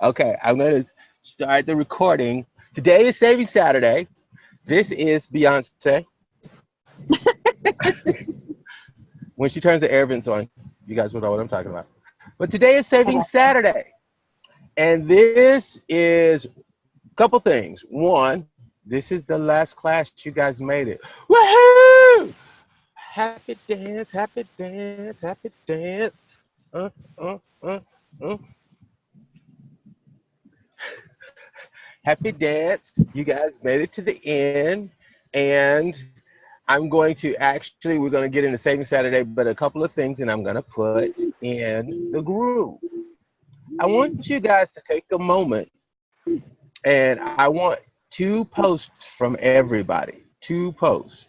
Okay, I'm going to start the recording. Today is Saving Saturday. This is Beyonce. When she turns the air vents on, you guys will know what I'm talking about. But today is I Saving got you. Saturday. And this is a couple things. One, this is the last class. You guys made it. Woohoo! Happy dance, happy dance, happy dance. Uh, uh, uh, uh. Happy dance. You guys made it to the end. And I'm going to actually, we're going to get into Saving Saturday, but a couple of things, and I'm going to put in the groove. I want you guys to take a moment, and I want two posts from everybody. Two posts.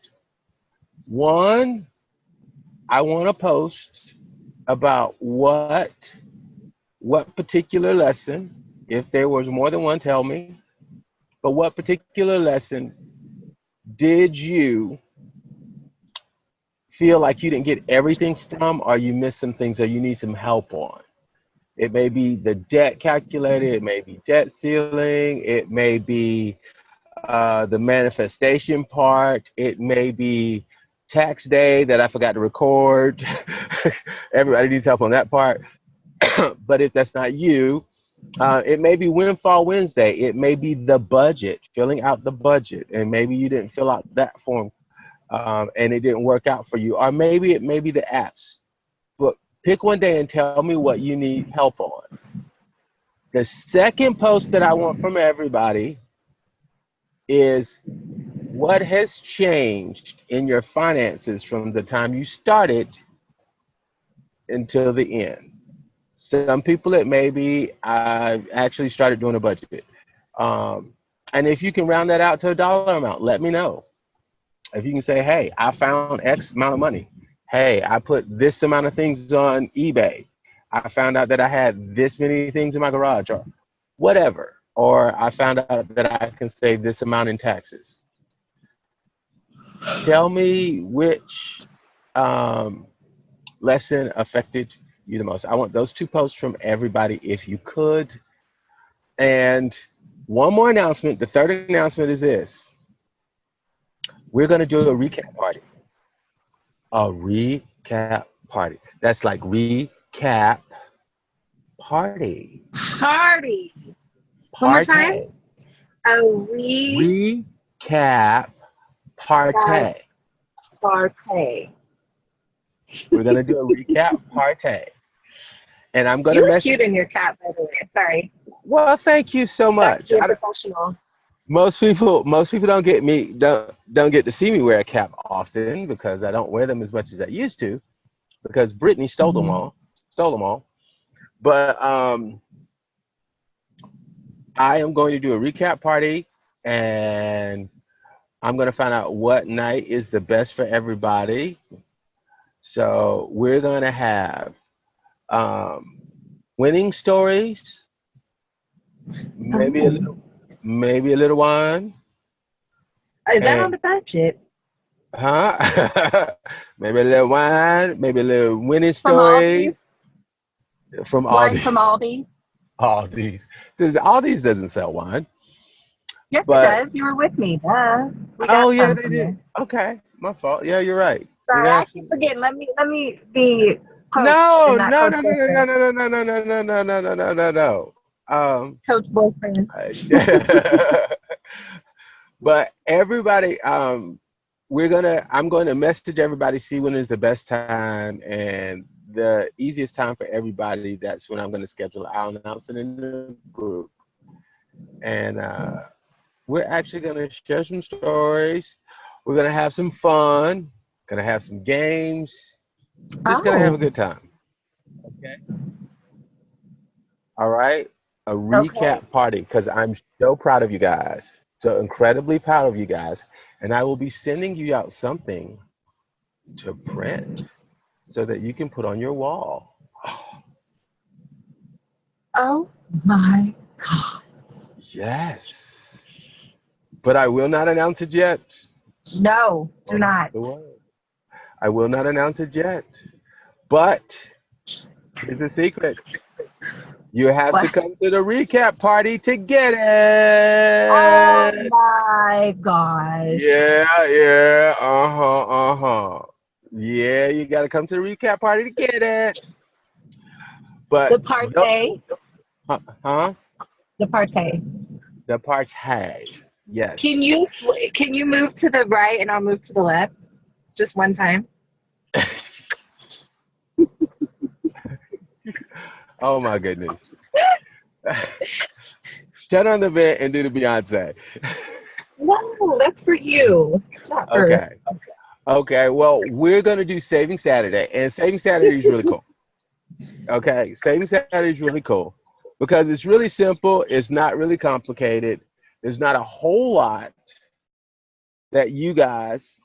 One, I want to post about what particular lesson, if there was more than one, tell me, but what particular lesson did you feel like you didn't get everything from, or you missed some things, or you need some help on? It may be the debt calculator, it may be debt ceiling, it may be the manifestation part, it may be tax day that I forgot to record. Everybody needs help on that part. But if that's not you, it may be Windfall Wednesday. It may be the budget, filling out the budget, and maybe you didn't fill out that form and it didn't work out for you. Or maybe it may be the apps. But pick one day and tell me what you need help on. The second post that I want from everybody is what has changed in your finances from the time you started until the end. Some people, it may be I actually started doing a budget. Um, and if you can round that out to a dollar amount, let me know. If you can say, hey, I found X amount of money. Hey, I put this amount of things on eBay. I found out that I had this many things in my garage, or whatever. Or I found out that I can save this amount in taxes. Tell me which um, lesson affected you the most. I want those two posts from everybody if you could. And one more announcement. The third announcement is this: we're going to do a recap party. A recap party. That's like recap party. Party. One more time. Party. A we Recap got party. party. We're going to do a recap party. And I'm going You to look message. cute in your cap, by the way. Sorry. Well, thank you so Back to much. being professional. Most people don't get to see me wear a cap often because I don't wear them as much as I used to because Brittany Mm-hmm. stole them all. But I am going to do a recap party, and I'm going to find out what night is the best for everybody. So we're going to have um, winning stories, maybe a Oh. little, maybe a little wine, Is that on and the budget? huh? Maybe a little wine, maybe a little winning From Aldi's? story from Wine Aldi. from Aldi? Aldi's. Aldi's doesn't sell wine, Yes, it but does. You were with me. Duh. We oh got yeah, some they from do. there. Okay, my fault. Yeah, you're right. It Sorry, I keep actually. forgetting. Let me be coach No, and not no, coach no, no, no, no, boyfriend. no, no, no, no, no, no, no, no, no, no, no. Um, Coach boyfriend. but everybody, I'm going to message everybody, see when is the best time and the easiest time for everybody. That's when I'm going to schedule. I'll announce it in the group, and we're actually going to share some stories. We're going to have some fun. Going to have some games. Just going to have a Oh, good time. Okay. All right. A okay. recap party because I'm so proud of you guys. So incredibly proud of you guys. And I will be sending you out something to print so that you can put on your wall. Oh my God. Yes. But I will not announce it yet. No, do Oh, mark not. the word. I will not announce it yet. But here's a secret. You have to What? come to the recap party to get Oh it. my gosh. Yeah, yeah, uh-huh. Yeah, you gotta come to the recap party to get it. But The no, party. huh? The party. The party. Can Yes. you can you move to the right and I'll move to the left? Just one time. Oh my goodness. Turn on the vent and do the Beyonce. No, that's for you. Not for. Okay. Okay. Well, we're gonna do Saving Saturday, and Saving Saturday is really cool. Okay, Saving Saturday is really cool because it's really simple. It's not really complicated. There's not a whole lot that you guys.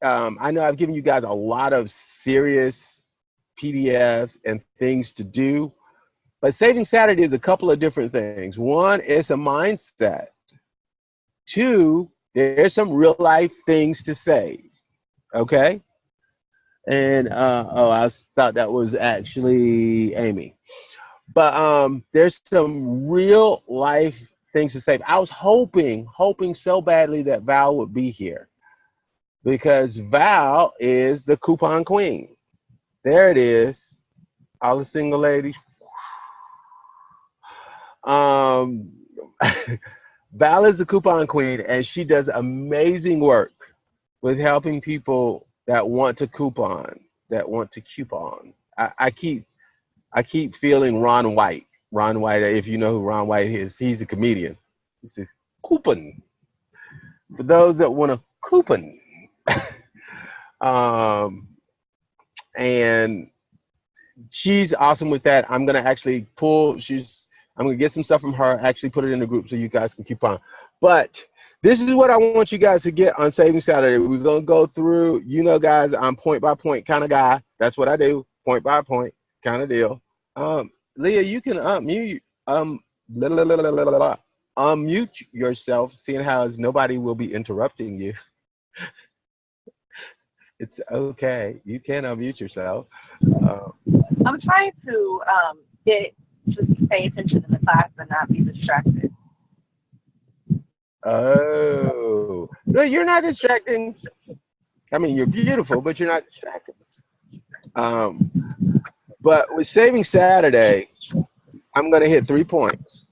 I know I've given you guys a lot of serious PDFs and things to do, but Saving Saturday is a couple of different things. One, it's a mindset. Two, there's some real life things to say. Okay, and oh, I thought that was actually Amy. But there's some real life things to say. I was hoping so badly that Val would be here because Val is the coupon queen. There it is. All the single ladies. Um, Val is the coupon queen, and she does amazing work with helping people that want to coupon, that want to coupon. I keep feeling Ron White. Ron White, if you know who Ron White is, he's a comedian. He says, coupon. For those that want to coupon. um, and she's awesome with that. I'm going to actually I'm going to get some stuff from her, actually put it in the group so you guys can coupon. But this is what I want you guys to get on Saving Saturday. We're going to go through, guys, I'm point by point kind of guy. That's what I do, point by point kind of deal. Leah, you can la, la, la, la, la, la, la. Unmute yourself, seeing how as nobody will be interrupting you. It's okay. You can unmute yourself. I'm trying to get just pay attention to the class and not be distracted. Oh, no, you're not distracting. I mean, you're beautiful, but you're not distracting. But with Saving Saturday, I'm going to hit 3 points.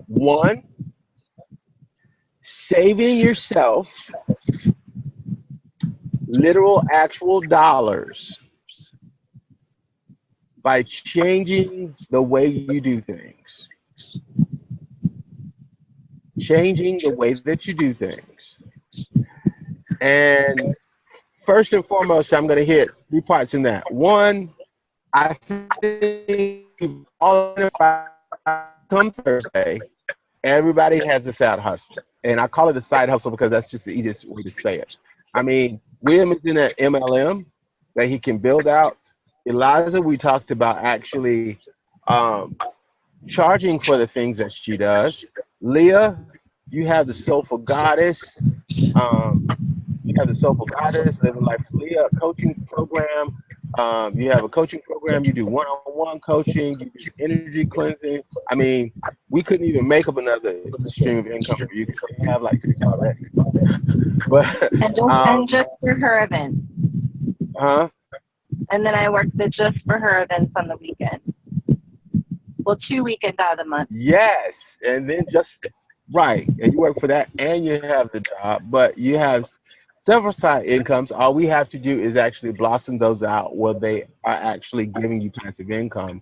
One, saving yourself literal actual dollars by changing the way you do things. Changing the way that you do things. And first and foremost, I'm going to hit 3 parts in that. One, I think all come Thursday, everybody has a side hustle. And I call it a side hustle because that's just the easiest way to say it. I mean, William is in an MLM that he can build out. Eliza, we talked about actually charging for the things that she does. Leah, you have the Soulful Goddess. You have the Soulful Goddess, Living Life with Leah, a coaching program. You have a coaching program. You do one-on-one coaching. You do energy cleansing. I mean, we couldn't even make up another stream of income for you because you have like 6 already. But And just for her events. huh? And then I work the just for her events on the weekend. Well, 2 weekends out of the month. Yes, and then just right, and you work for that, and you have the job, but you have several side incomes. All we have to do is actually blossom those out where they are actually giving you passive income.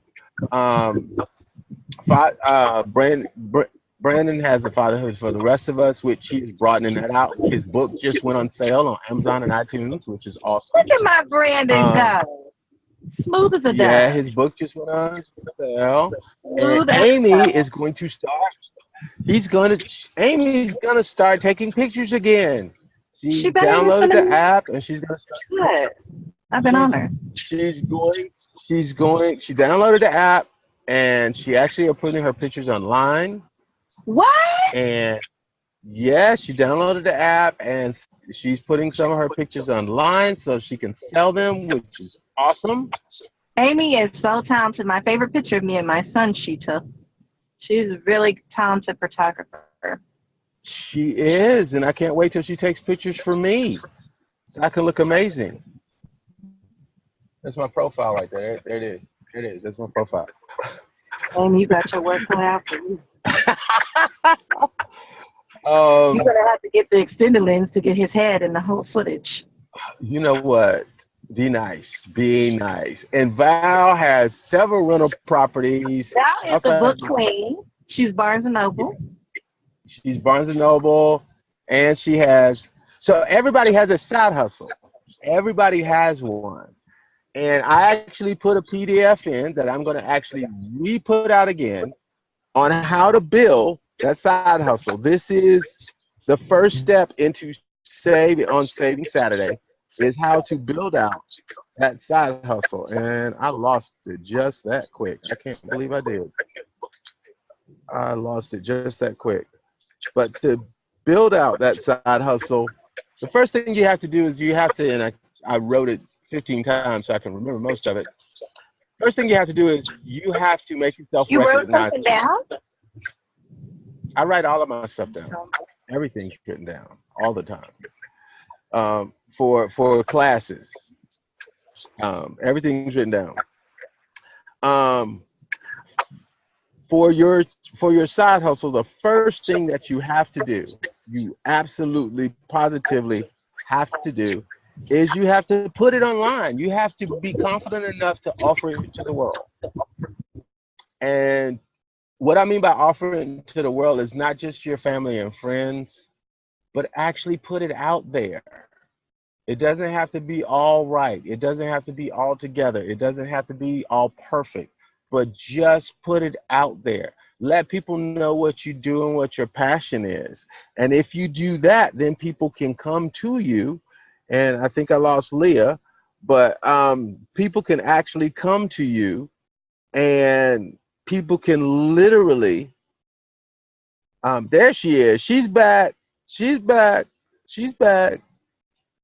Brandon has the Fatherhood for the Rest of Us, which he's broadening that out. His book just went on sale on Amazon and iTunes, which is awesome. Look at my Brandon go. Smooth as a Yeah, dove. his book just went on sale. Smooth And as Amy a dove. is going to start. Amy's gonna start taking pictures again. She better get downloaded some the app and she's gonna start. Good. I've been on her. She downloaded the app and she actually are putting her pictures online. What? And yes, she downloaded the app and she's putting some of her pictures online so she can sell them, which is awesome. Amy is so talented. My favorite picture of me and my son she took. She's a really talented photographer. She is, and I can't wait till she takes pictures for me so I can look amazing. That's my profile right there. There it is. There it is. That's my profile. Amy, you got your work cut out for you. um, You're gonna have to get the extended lens to get his head in the whole footage. you know what? Be nice. Be nice. And Val has several rental properties. Val is the book queen. She's Barnes and Noble. She's Barnes and Noble, and she has. So everybody has a side hustle. Everybody has one. And I actually put a PDF in that I'm going to actually re-put out again on how to build that side hustle. This is the first step into Saving Saturday, is how to build out that side hustle. And I lost it just that quick. I can't believe I did. I lost it just that quick. But to build out that side hustle, the first thing you have to do is you have to, and I wrote it 15 times so I can remember most of it. First thing you have to do is you have to make yourself recognized. You wrote something down? I write all of my stuff down. Everything's written down all the time. For classes, everything's written down. For your side hustle, the first thing that you have to do, you absolutely positively have to do, is you have to put it online. You have to be confident enough to offer it to the world. And what I mean by offering it to the world is not just your family and friends, but actually put it out there. It doesn't have to be all right. It doesn't have to be all together. It doesn't have to be all perfect, but just put it out there. Let people know what you do and what your passion is. And if you do that, then people can come to you. And I think I lost Leah, but people can actually come to you, and people can literally, there she is. She's back. She's back. She's back.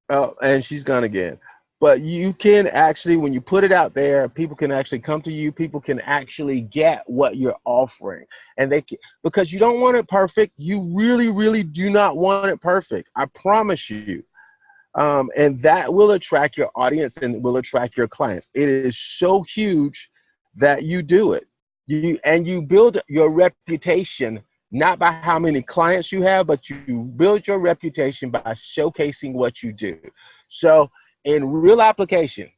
Oh, and she's gone again. But you can actually, when you put it out there, people can actually come to you. People can actually get what you're offering. And they can, because you don't want it perfect. You really, really do not want it perfect. I promise you. And that will attract your audience and will attract your clients. It is so huge that you do it. You build your reputation not by how many clients you have, but you build your reputation by showcasing what you do. So in real application,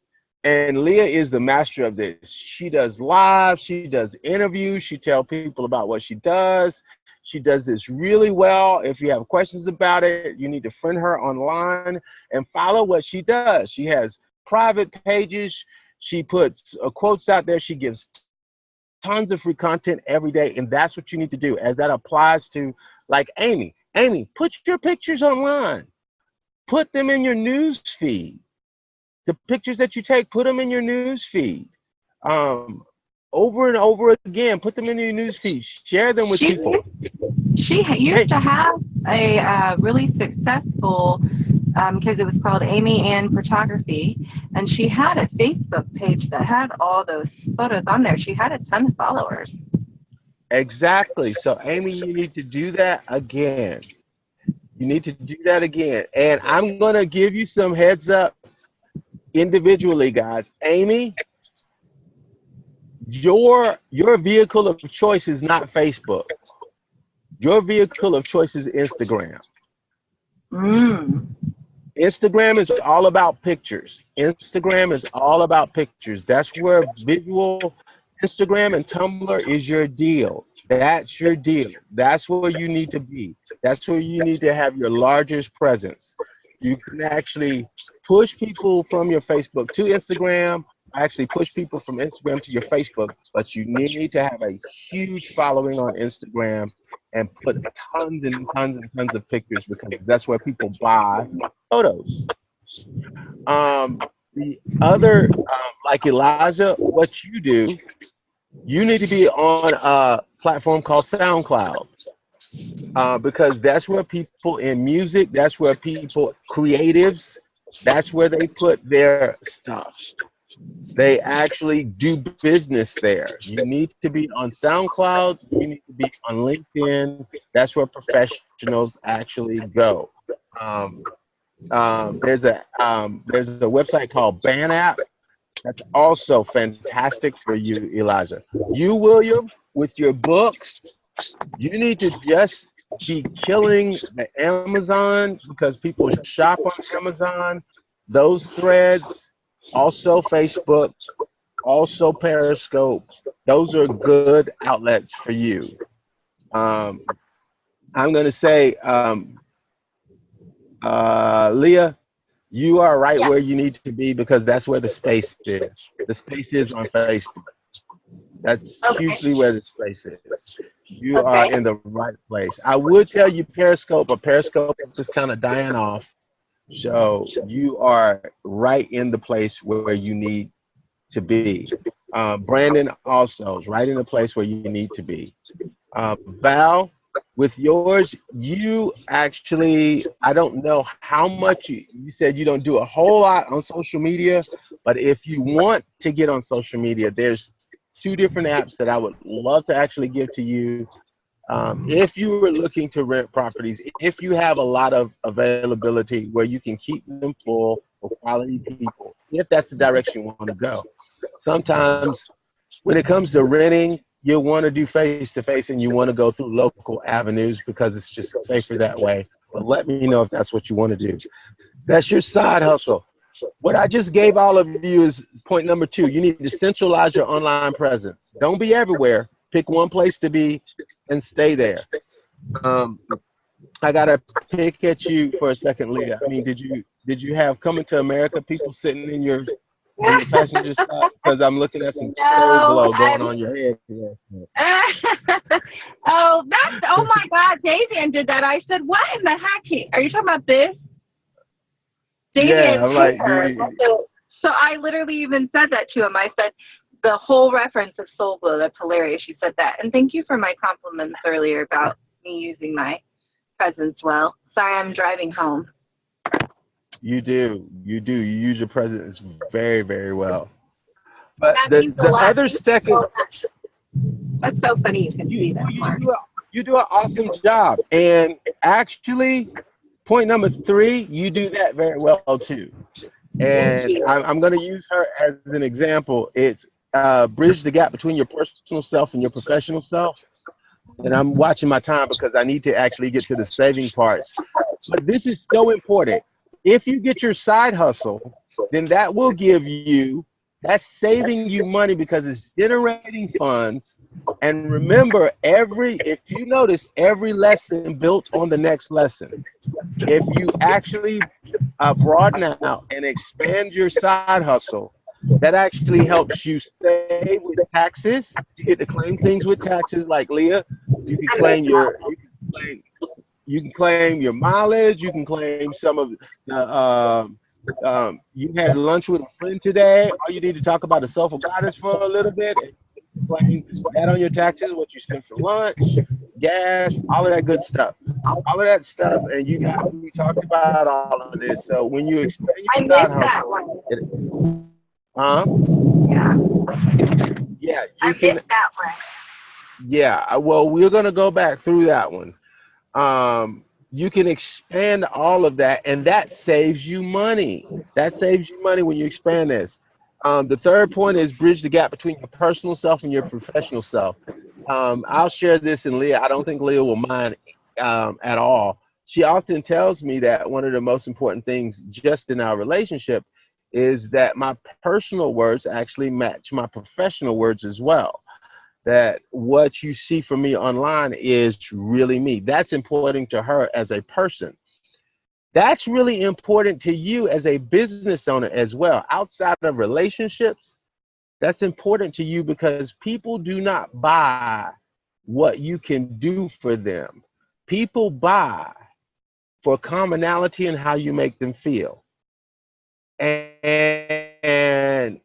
and Leah is the master of this. She does live, she does interviews, she tells people about what she does. She does this really well. If you have questions about it, you need to friend her online and follow what she does. She has private pages. She puts quotes out there. She gives tons of free content every day, and that's what you need to do, as that applies to, like, Amy. Amy, put your pictures online. Put them in your news feed. The pictures that you take, put them in your news feed. Over and over again, put them in your news feed. Share them with people. She used to have a really successful, because it was called Amy Ann Photography, and she had a Facebook page that had all those photos on there. She had a ton of followers. Exactly. So, Amy, you need to do that again. You need to do that again. And I'm going to give you some heads up individually, guys. Amy, your vehicle of choice is not Facebook. Your vehicle of choice is Instagram. Instagram is all about pictures. Instagram is all about pictures. That's where visual, Instagram and Tumblr is your deal. That's your deal. That's where you need to be. That's where you need to have your largest presence. You can actually push people from your Facebook to Instagram, actually push people from Instagram to your Facebook, but you need to have a huge following on Instagram and put tons and tons and tons of pictures, because that's where people buy photos. The other, like Elijah, what you do, you need to be on a platform called SoundCloud, because that's where people in music, that's where people, creatives, that's where they put their stuff. They actually do business there. You need to be on SoundCloud. You need to be on LinkedIn. That's where professionals actually go. Um, there's a website called BandApp that's also fantastic for you, Elijah. You, William, with your books, you need to just be killing the Amazon because people shop on Amazon. Those threads, also Facebook, also Periscope. Those are good outlets for you. Um, I'm going to say, Leah, you are right Yeah. where you need to be because that's where the space is. The space is on Facebook. That's Okay. hugely where the space is. You are Okay. in the right place. I would tell you Periscope, but Periscope is kind of dying off. So you are right in the place where you need to be. Brandon also is right in the place where you need to be. Val, with yours, you actually, I don't know how much you said you don't do a whole lot on social media, but if you want to get on social media, there's two different apps that I would love to actually give to you. If you were looking to rent properties, if you have a lot of availability where you can keep them full of quality people, if that's the direction you want to go. Sometimes when it comes to renting, you want to do face to face and you want to go through local avenues because it's just safer that way. But let me know if that's what you want to do. That's your side hustle. What I just gave all of you is point number two. You need to centralize your online presence. Don't be everywhere. Pick one place to be and stay there. Um, I gotta pick at you for a second, Leah. I mean, did you have coming to America people sitting in your on your passenger side? Because I'm looking at some cold No, glow going I'm. on your head here. Oh, that's. Oh my God, Davian did that. I said, what in the heck? Are you talking about this? Yeah, Davian's I'm like, hair. So I literally even said that to him. I said the whole reference of Soul Glow. That's hilarious. You said that, and thank you for my compliments earlier about me using my presence well. Sorry, I'm driving home. you use your presence very, very well. But That the means a the lot. other Thank you so second, much. That's so funny. You can you see that, you Mark. do an awesome job. And actually, point number three, you do that very well too. Thank And you. I'm going to use her as an example. It's bridge the gap between your personal self and your professional self. And I'm watching my time because I need to actually get to the saving parts. But this is so important. If you get your side hustle, then that will give you, that's saving you money because it's generating funds. And remember, if you notice, every lesson built on the next lesson. If you actually broaden out and expand your side hustle, that actually helps you save with taxes. You get to claim things with taxes, like Leah. You can claim you can claim your mileage. You can claim some of the. You had lunch with a friend today. All you need to talk about the self of goddess for a little bit, and claim that on your taxes, what you spent for lunch, gas, all of that good stuff. All of that stuff, and we talked about all of this. So when you expand your I side missed that hustle, one. huh? Yeah, Yeah, I you can. missed that one. Yeah, well, we're gonna go back through that one. You can expand all of that, and that saves you money. That saves you money when you expand this. The third point is bridge the gap between your personal self and your professional self. I'll share this in Leah. I don't think Leah will mind at all. She often tells me that one of the most important things just in our relationship is that my personal words actually match my professional words as well, that what you see from me online is really me. That's important to her as a person. That's really important to you as a business owner as well. Outside of relationships, that's important to you because people do not buy what you can do for them. People buy for commonality and how you make them feel. And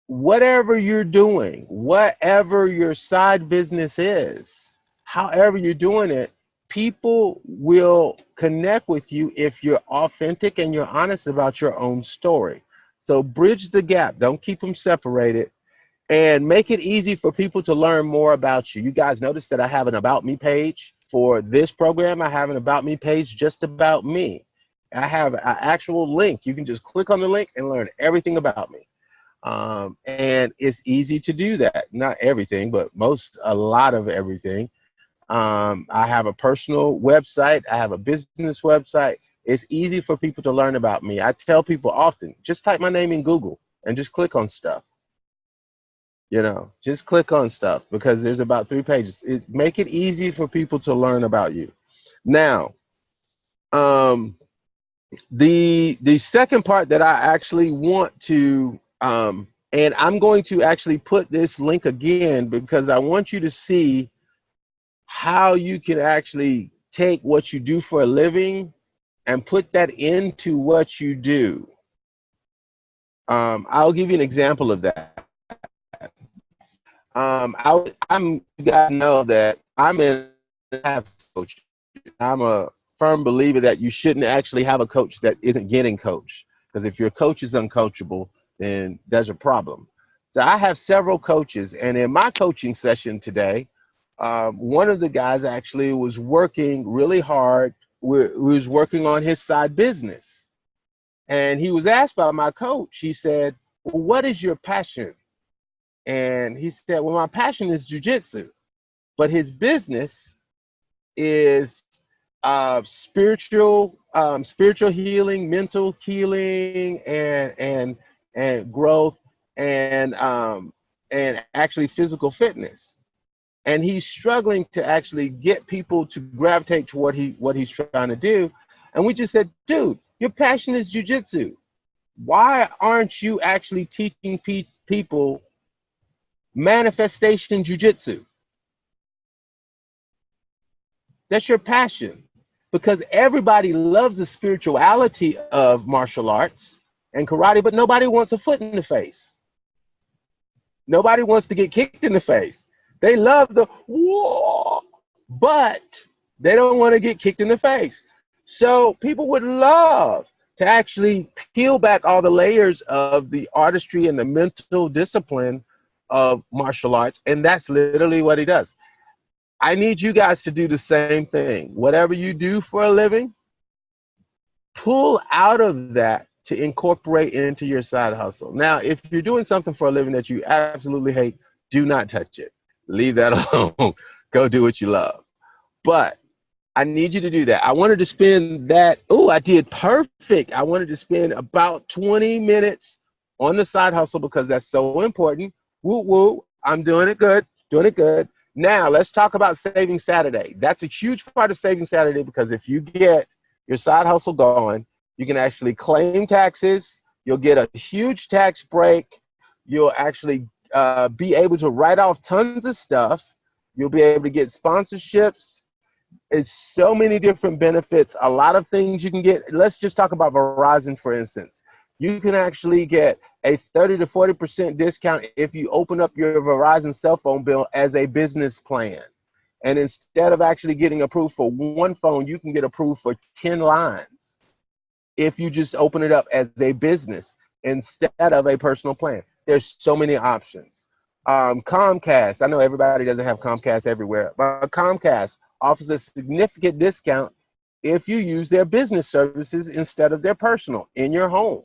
whatever you're doing, whatever your side business is, however you're doing it, people will connect with you if you're authentic and you're honest about your own story. So bridge the gap. Don't keep them separated, and make it easy for people to learn more about you. You guys notice that I have an About Me page for this program. I have an About Me page just about me. I have an actual link. You can just click on the link and learn everything about me. And it's easy to do that. Not everything, but a lot of everything. I have a personal website. I have a business website. It's easy for people to learn about me. I tell people often, just type my name in Google and just click on stuff. You know, just click on stuff, because there's about 3 pages. Make it easy for people to learn about you. Now, the second part that I actually want to, and I'm going to actually put this link again, because I want you to see how you can actually take what you do for a living and put that into what you do. I'll give you an example of that. You guys know that I'm in a coach. I'm a firm believer that you shouldn't actually have a coach that isn't getting coached, because if your coach is uncoachable, then there's a problem. So I have several coaches, and in my coaching session today, one of the guys actually was working really hard. We was working on his side business, and he was asked by my coach. He said, "Well, what is your passion?" And he said, "Well, my passion is jujitsu, but his business is spiritual healing, mental healing, and growth, and actually physical fitness." And he's struggling to actually get people to gravitate to what he's trying to do. And we just said, "Dude, your passion is jujitsu. Why aren't you actually teaching people manifestation jujitsu? That's your passion." Because everybody loves the spirituality of martial arts and karate, but nobody wants a foot in the face. Nobody wants to get kicked in the face. They love the whoa, but they don't want to get kicked in the face. So people would love to actually peel back all the layers of the artistry and the mental discipline of martial arts, and that's literally what he does. I need you guys to do the same thing. Whatever you do for a living, pull out of that to incorporate into your side hustle. Now, if you're doing something for a living that you absolutely hate, do not touch it. Leave that alone. Go do what you love. But I need you to do that. I wanted to spend that. Oh, I did perfect. I wanted to spend about 20 minutes on the side hustle, because that's so important. Woo woo. I'm doing it good. Doing it good. Now, let's talk about Saving Saturday. That's a huge part of Saving Saturday, because if you get your side hustle going, you can actually claim taxes. You'll get a huge tax break. You'll actually be able to write off tons of stuff. You'll be able to get sponsorships. It's so many different benefits, a lot of things you can get. Let's just talk about Verizon, for instance. You can actually get a 30 to 40% discount if you open up your Verizon cell phone bill as a business plan. And instead of actually getting approved for one phone, you can get approved for 10 lines if you just open it up as a business instead of a personal plan. There's so many options. Comcast, I know everybody doesn't have Comcast everywhere, but Comcast offers a significant discount if you use their business services instead of their personal in your home.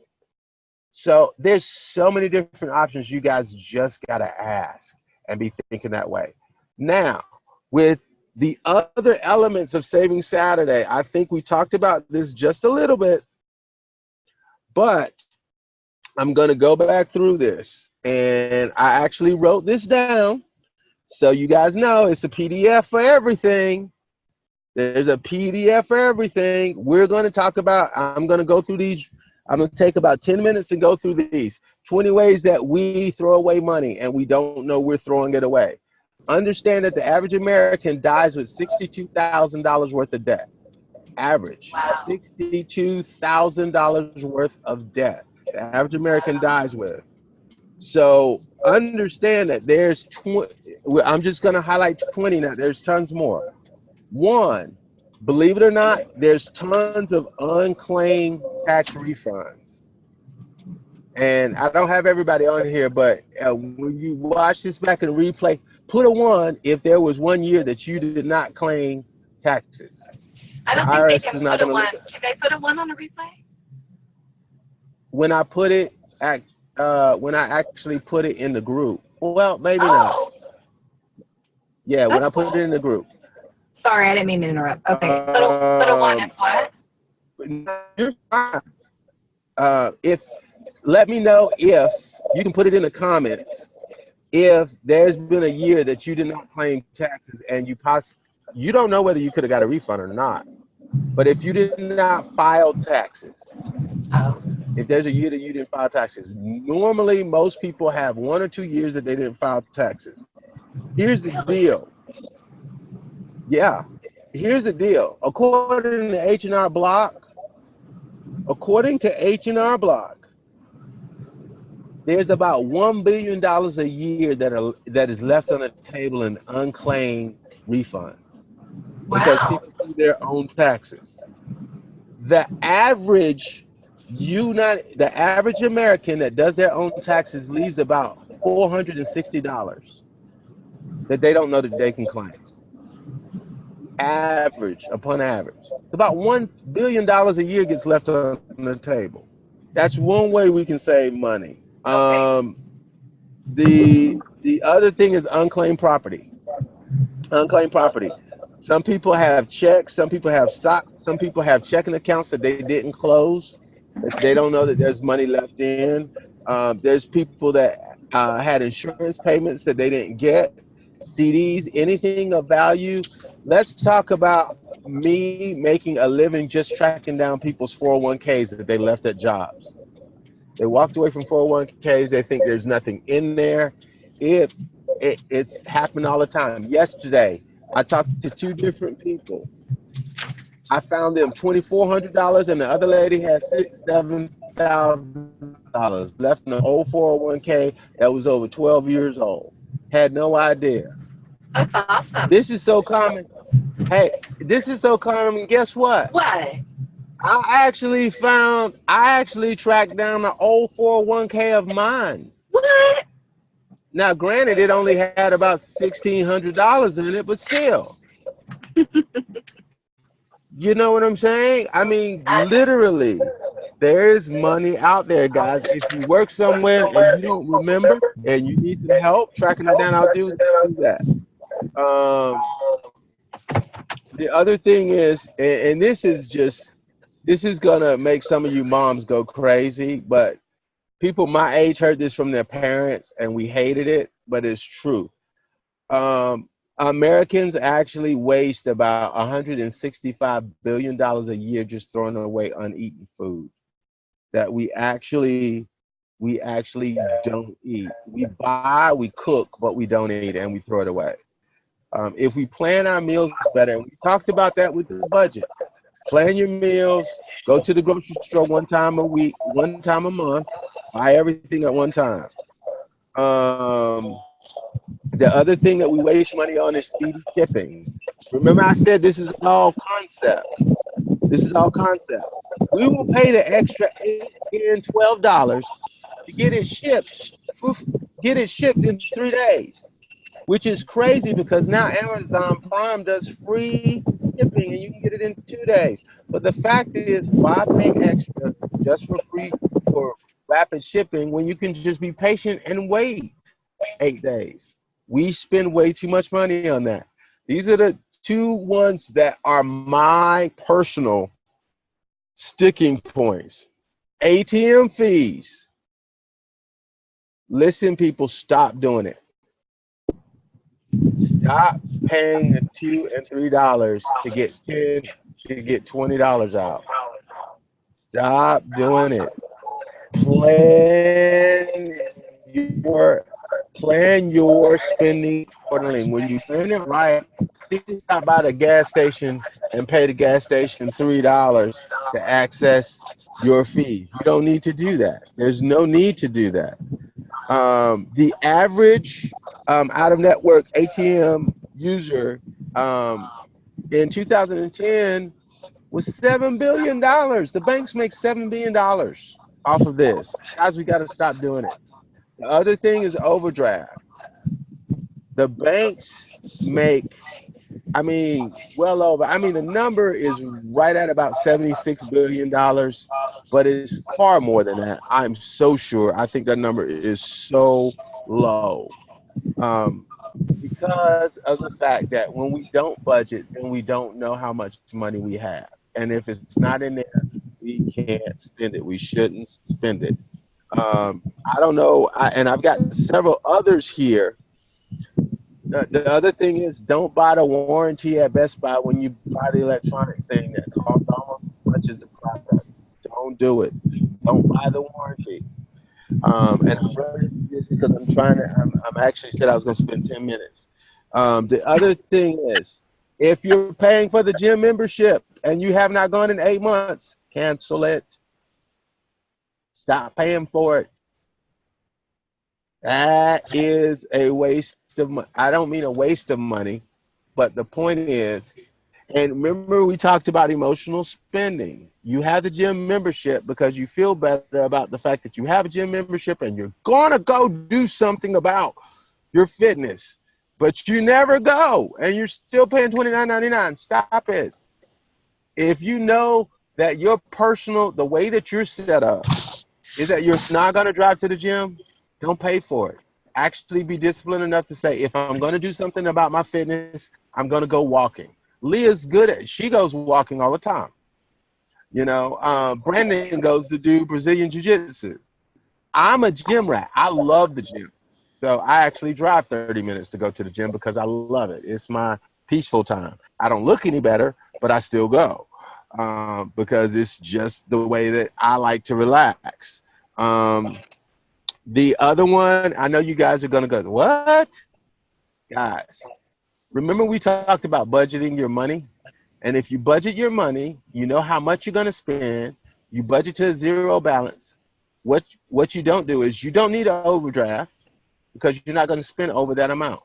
So there's so many different options. You guys just got to ask and be thinking that way. Now, with the other elements of Saving Saturday, I think we talked about this just a little bit, but I'm going to go back through this. And I actually wrote this down, so you guys know it's a PDF for everything. There's a PDF for everything. We're going to talk about, I'm going to go through these. I'm going to take about 10 minutes and go through these 20 ways that we throw away money and we don't know we're throwing it away. Understand that the average American dies with $62,000 worth of debt. Average, $62,000 worth of debt the average American dies with. So understand that there's I'm just going to highlight 20 now. There's tons more. One, believe it or not, there's tons of unclaimed tax refunds. And I don't have everybody on here, but when you watch this back in the replay, put a one if there was one year that you did not claim taxes. I The don't think they IRS can is not put a going to one. look at. Can they put a one on the replay? When I put it at, when I actually put it in the group, well, maybe not. Oh, Yeah, when that's I put it cool. in the group. Sorry, I didn't mean to interrupt. Okay, put a one Um, in what? you're fine. If let me know if you can put it in the comments if there's been a year that you did not claim taxes and you don't know whether you could have got a refund or not. But if you did not file taxes, Oh, if there's a year that you didn't file taxes, normally most people have 1 or 2 years that they didn't file taxes. Here's the deal. Yeah, here's the deal. According to H&R Block, there's about $1 billion a year that is left on the table in unclaimed refunds because wow. people do their own taxes. The average the average American that does their own taxes leaves about $460 that they don't know that they can claim. Average upon average. It's about $1 billion a year gets left on the table. That's one way we can save money. Okay. The other thing is unclaimed property. Unclaimed property. Some people have checks, some people have stocks, some people have checking accounts that they didn't close, that they don't know that there's money left in. There's people that had insurance payments that they didn't get, CDs, anything of value. Let's talk about me making a living just tracking down people's 401ks that they left at jobs. They walked away from 401ks. They think there's nothing in there. It's happened all the time. Yesterday, I talked to two different people. I found them $2,400, and the other lady had $7,000 left in an old 401k that was over 12 years old. Had no idea. That's awesome. This is so common. Hey, this is so common. Guess what? What? I actually tracked down an old 401k of mine. What? Now, granted, it only had about $1,600 in it, but still, you know what I'm saying? I mean, literally, there is money out there, guys. If you work somewhere and you don't remember and you need some help tracking it down, I'll do that. Um, the other thing is, and this is gonna make some of you moms go crazy, but people my age heard this from their parents and we hated it, but it's true. Americans actually waste about $165 billion a year just throwing away uneaten food that we actually don't eat. We buy, we cook, but we don't eat and we throw it away. If we plan our meals better, and we talked about that with the budget, plan your meals, go to the grocery store one time a week, one time a month, buy everything at one time. Um, the other thing that we waste money on is speedy shipping. Remember I said this is all concept. This is all concept. We will pay the extra $8, $10, $12 to get it shipped in 3 days, which is crazy because now Amazon Prime does free shipping and you can get it in 2 days. But the fact is, why pay extra just for rapid shipping when you can just be patient and wait 8 days? We spend way too much money on that. These are the two ones that are my personal sticking points. ATM fees. Listen, people, stop doing it. Stop paying the $2 and $3 to get $20 out. Stop doing it. Plan your spending accordingly. When you plan it right, you can stop by the gas station and pay the gas station $3 to access your fee. You don't need to do that. There's no need to do that. The average out of network ATM user in 2010 was $7 billion. The banks make $7 billion. off of this. Guys, we got to stop doing it. The other thing is overdraft. The banks make, I mean, well over, I mean, the number is right at about $76 billion, but it's far more than that. I'm so sure. I think that number is so low. Um, because of the fact that when we don't budget, then we don't know how much money we have. And if it's not in there, we can't spend it. We shouldn't spend it. I don't know. And I've got several others here. The other thing is, don't buy the warranty at Best Buy when you buy the electronic thing that costs almost as much as the product. Don't do it. Don't buy the warranty. And I'm really serious because I'm actually said I was going to spend 10 minutes. The other thing is, if you're paying for the gym membership and you have not gone in 8 months, cancel it. Stop paying for it. That is a waste of money. I don't mean a waste of money, but the point is, and remember we talked about emotional spending. You have the gym membership because you feel better about the fact that you have a gym membership and you're going to go do something about your fitness, but you never go and you're still paying $29.99. Stop it. If you know that your personal, the way that you're set up is that you're not going to drive to the gym, don't pay for it. Actually be disciplined enough to say, if I'm going to do something about my fitness, I'm going to go walking. Leah's good at it. She goes walking all the time. You know, Brandon goes to do Brazilian Jiu-Jitsu. I'm a gym rat. I love the gym. So I actually drive 30 minutes to go to the gym because I love it. It's my peaceful time. I don't look any better, but I still go because it's just the way that I like to relax. The other one, I know you guys are going to go, what? Guys, remember we talked about budgeting your money? And if you budget your money, you know how much you're going to spend. You budget to a zero balance. What you don't do is you don't need an overdraft because you're not going to spend over that amount.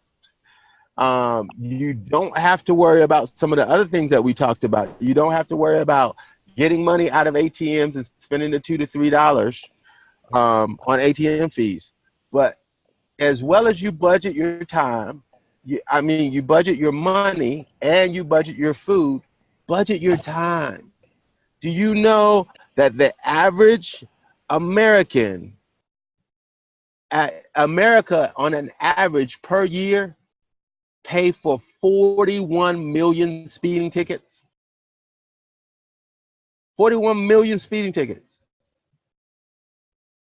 You don't have to worry about some of the other things that we talked about. You don't have to worry about getting money out of ATMs and spending the $2 to $3 on ATM fees. But as well as you budget your time, you budget your money and you budget your food, budget your time. Do you know that the average American, America on an average per year, pay for 41 million speeding tickets? 41 million speeding tickets.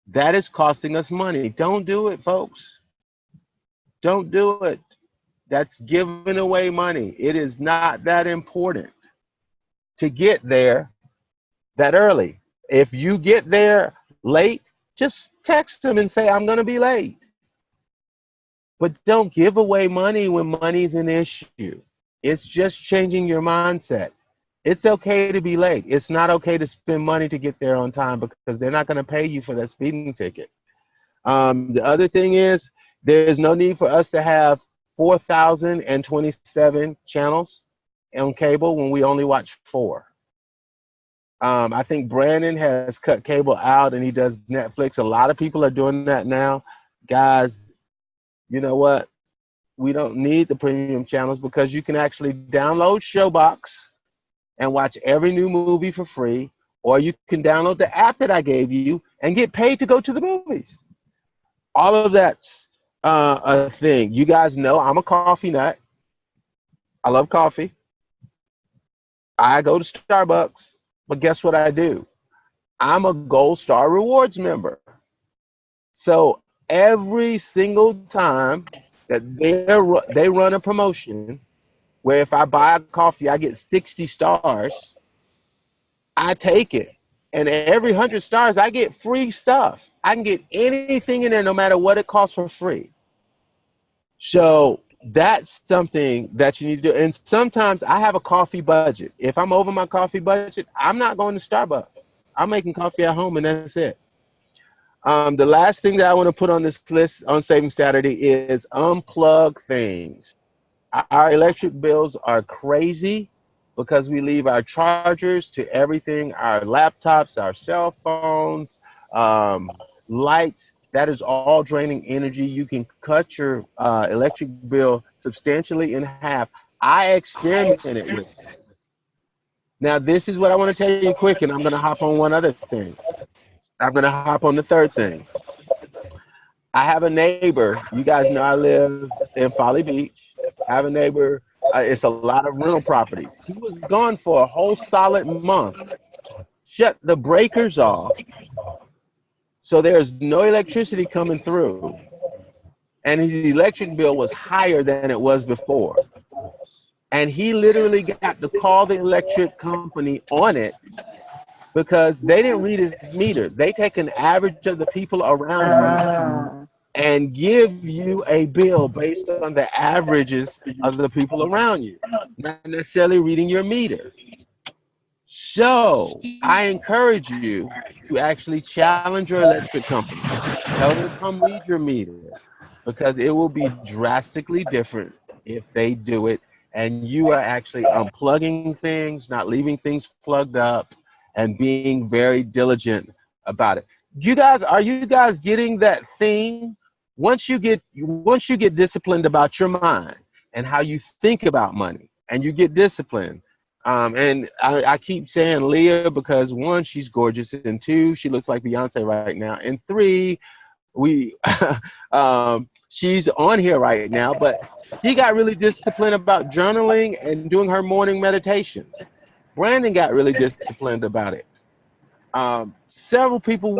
That is costing us money. Don't do it, folks. Don't do it. That's giving away money. It is not that important to get there that early. If you get there late, just text them and say, I'm going to be late. But don't give away money when money's an issue. It's just changing your mindset. It's okay to be late. It's not okay to spend money to get there on time because they're not going to pay you for that speeding ticket. The other thing is, there's no need for us to have 4,027 channels on cable when we only watch 4. I think Brandon has cut cable out and he does Netflix. A lot of people are doing that now. Guys, you know what? We don't need the premium channels because you can actually download Showbox and watch every new movie for free, or you can download the app that I gave you and get paid to go to the movies. All of that's a thing. You guys know I'm a coffee nut. I love coffee. I go to Starbucks, but guess what I do? I'm a Gold Star Rewards member. So every single time that they run a promotion where if I buy a coffee, I get 60 stars, I take it. And every 100 stars, I get free stuff. I can get anything in there no matter what it costs for free. So that's something that you need to do. And sometimes I have a coffee budget. If I'm over my coffee budget, I'm not going to Starbucks. I'm making coffee at home and that's it. The last thing that I want to put on this list on Saving Saturday is unplug things. Our electric bills are crazy because we leave our chargers to everything, our laptops, our cell phones, lights, that is all draining energy. You can cut your electric bill substantially in half. I experimented with it. Now, this is what I want to tell you quick, and I'm going to hop on one other thing. I'm going to hop on the third thing. I have a neighbor. You guys know I live in Folly Beach. I have a neighbor. It's a lot of rental properties. He was gone for a whole solid month. Shut the breakers off, so there's no electricity coming through. And his electric bill was higher than it was before. And he literally got to call the electric company on it because they didn't read his meter. They take an average of the people around you and give you a bill based on the averages of the people around you, not necessarily reading your meter. So I encourage you to actually challenge your electric company. Tell them to come read your meter, because it will be drastically different if they do it and you are actually unplugging things, not leaving things plugged up, and being very diligent about it. Are you guys getting that thing? Once you get disciplined about your mind and how you think about money, and you get disciplined, and I keep saying Leah because one, she's gorgeous, and two, she looks like Beyonce right now, and three, she's on here right now, but she got really disciplined about journaling and doing her morning meditation. Brandon got really disciplined about it. Several people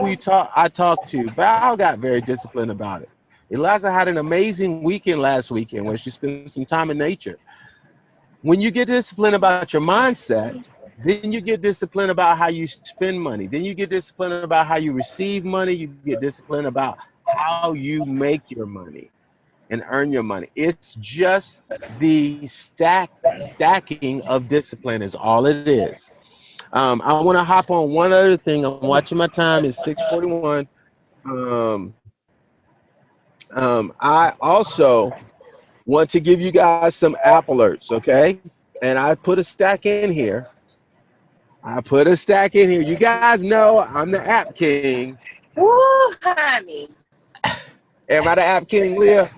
I talked to, Val got very disciplined about it. Eliza had an amazing weekend last weekend where she spent some time in nature. When you get disciplined about your mindset, then you get disciplined about how you spend money. Then you get disciplined about how you receive money. You get disciplined about how you make your money and earn your money. It's just the stacking of discipline is all it is. I want to hop on one other thing. I'm watching my time. It's 6:41. I also want to give you guys some app alerts, okay? And I put a stack in here. You guys know I'm the app king. Woo, honey. Am I the app king, Leah?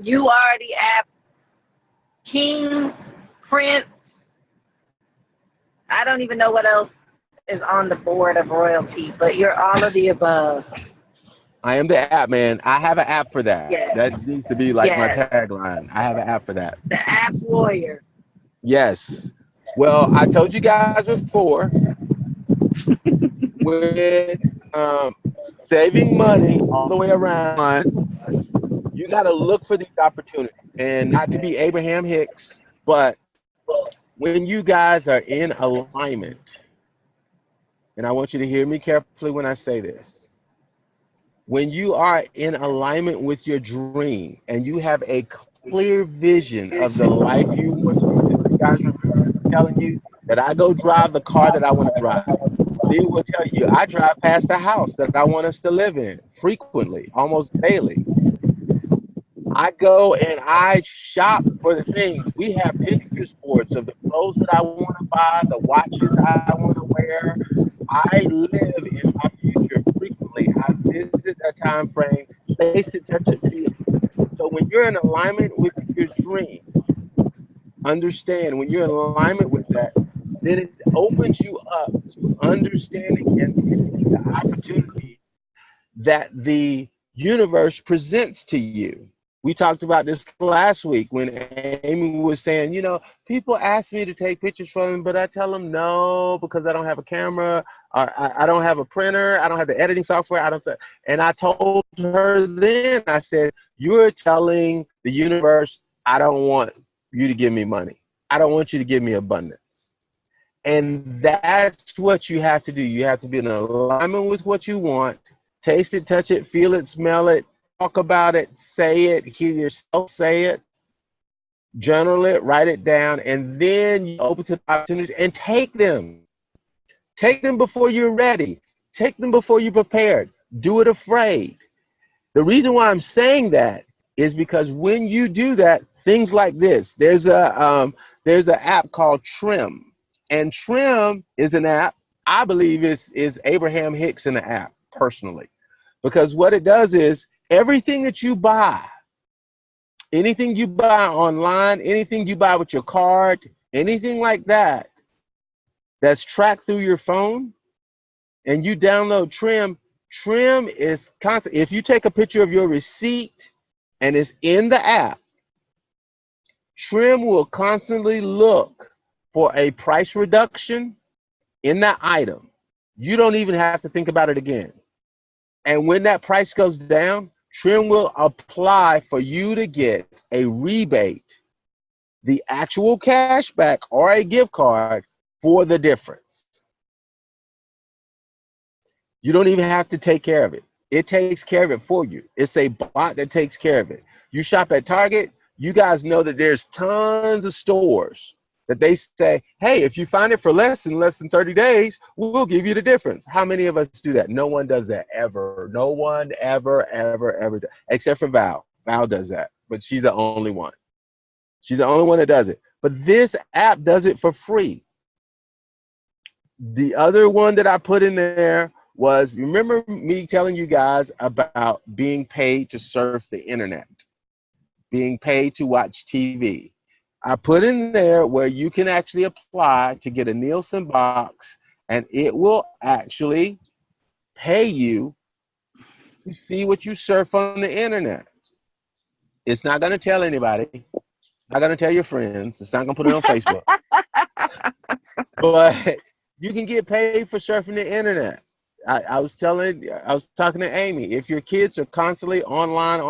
You are the app king, prince. I don't even know what else is on the board of royalty, but you're all of the above. I am the app man. I have an app for that. Yes. That needs to be like my Yes. tagline. I have an app for that. The app warrior. Yes. Well, I told you guys before, with saving money all the way around, you got to look for these opportunities. And not to be Abraham Hicks, but when you guys are in alignment, and I want you to hear me carefully when I say this, when you are in alignment with your dream and you have a clear vision of the life you want to live, you guys remember telling you that I go drive the car that I want to drive. Leah will tell you I drive past the house that I want us to live in frequently, almost daily. I go and I shop for the things. We have Pinterest boards of the clothes that I want to buy, the watches I want to wear. I live in my future frequently. I visit a time frame, taste it, touch it, feel it. So when you're in alignment with your dream, understand when you're in alignment with that, then it opens you up to understanding and seeing the opportunity that the universe presents to you. We talked about this last week when Amy was saying, you know, people ask me to take pictures for them, but I tell them no because I don't have a camera, or I don't have a printer, I don't have the editing software. And I told her then, I said, you're telling the universe, I don't want you to give me money. I don't want you to give me abundance. And that's what you have to do. You have to be in alignment with what you want. Taste it, touch it, feel it, smell it, talk about it, say it, hear yourself say it, journal it, write it down, and then you open to the opportunities and take them. Take them before you're ready. Take them before you're prepared. Do it afraid. The reason why I'm saying that is because when you do that, things like this, there's an app called Trim. And Trim is an app, I believe is Abraham Hicks in the app. personally, because what it does is everything that you buy, anything you buy online, anything you buy with your card, anything like that, that's tracked through your phone, and you download Trim, Trim is constant. If you take a picture of your receipt and it's in the app, Trim will constantly look for a price reduction in that item. You don't even have to think about it again. And when that price goes down, Trim will apply for you to get a rebate, the actual cash back or a gift card for the difference. You don't even have to take care of it. It takes care of it for you. It's a bot that takes care of it. You shop at Target, you guys know that there's tons of stores that they say, hey, if you find it for less than 30 days, we'll give you the difference. How many of us do that? No one does that ever. No one ever does, except for Val. Val does that, but she's the only one. She's the only one that does it. But this app does it for free. The other one that I put in there was, remember me telling you guys about being paid to surf the internet, being paid to watch TV. I put in there where you can actually apply to get a Nielsen box, and it will actually pay you to see what you surf on the internet. It's not going to tell anybody. It's not going to tell your friends. It's not going to put it on Facebook. But you can get paid for surfing the internet. I was talking to Amy, if your kids are constantly online,